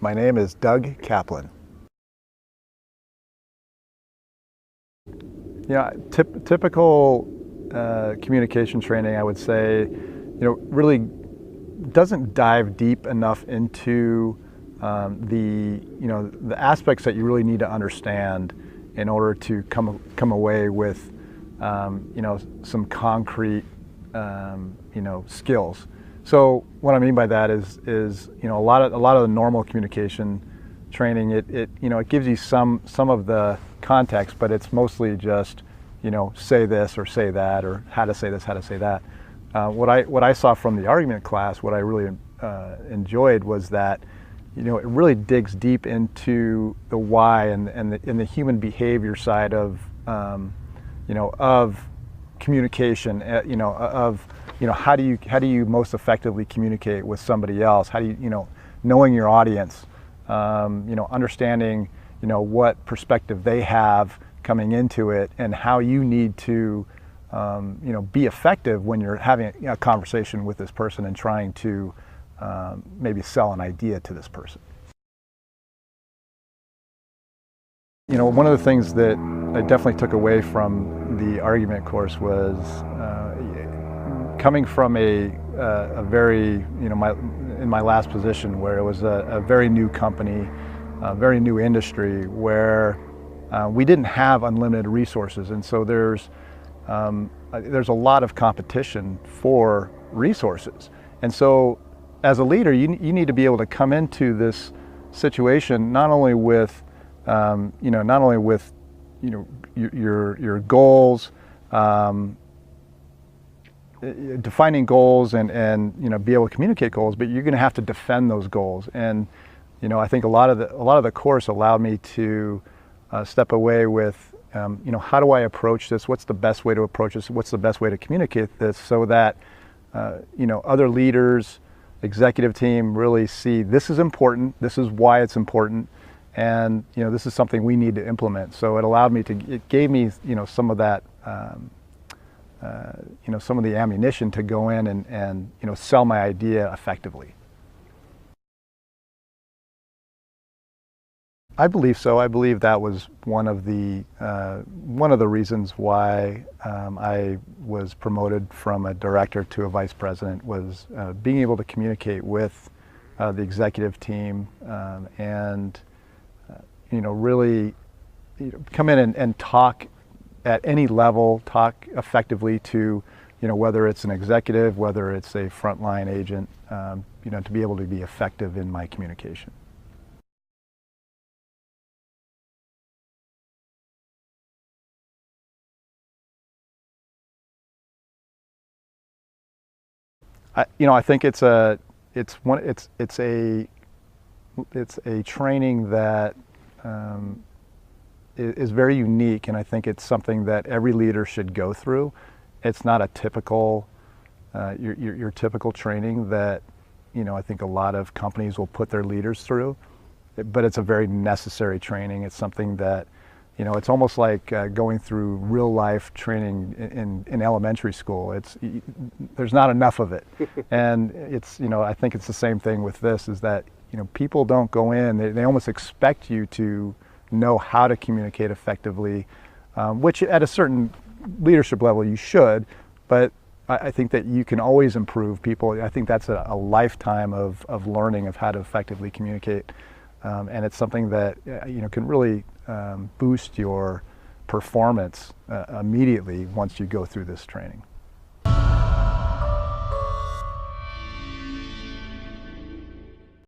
My name is Doug Kaplan. Typical communication training, I would say, really doesn't dive deep enough into the aspects that you really need to understand in order to come away with some concrete skills. So what I mean by that is a lot of the normal communication training, it gives you some of the context, but it's mostly just say this or say that, or how to say this, how to say that. What I saw from the argument class, what I really enjoyed was that it really digs deep into the why and the human behavior side of communication. How do you most effectively communicate with somebody else? How do you knowing your audience, understanding what perspective they have coming into it, and how you need to be effective when you're having a conversation with this person and trying to maybe sell an idea to this person. One of the things that I definitely took away from the argument course was coming from a very, in my last position, where it was a very new company, a very new industry, where we didn't have unlimited resources, and so there's a lot of competition for resources. And so as a leader, you need to be able to come into this situation not only with your goals, defining goals and be able to communicate goals, but you're going to have to defend those goals. And I think a lot of the course allowed me to step away with how do I approach this? What's the best way to approach this? What's the best way to communicate this, so that other leaders, executive team really see this is important, this is why it's important, and this is something we need to implement. So it gave me some of that some of the ammunition to go in and sell my idea effectively. I believe so. I believe that was one of the reasons why I was promoted from a director to a vice president, was being able to communicate with the executive team and really come in and talk at any level, talk effectively to whether it's an executive, whether it's a frontline agent, to be able to be effective in my communication. I think it's a training that is very unique, and I think it's something that every leader should go through. It's not a typical your typical training that I think a lot of companies will put their leaders through, but it's a very necessary training. It's something that it's almost like going through real life training in elementary school. There's not enough of it. And I think it's the same thing with this, is that people don't go in, they almost expect you to know how to communicate effectively, which at a certain leadership level you should, but I think that you can always improve people. I think that's a lifetime of learning of how to effectively communicate, and it's something that can really boost your performance immediately once you go through this training.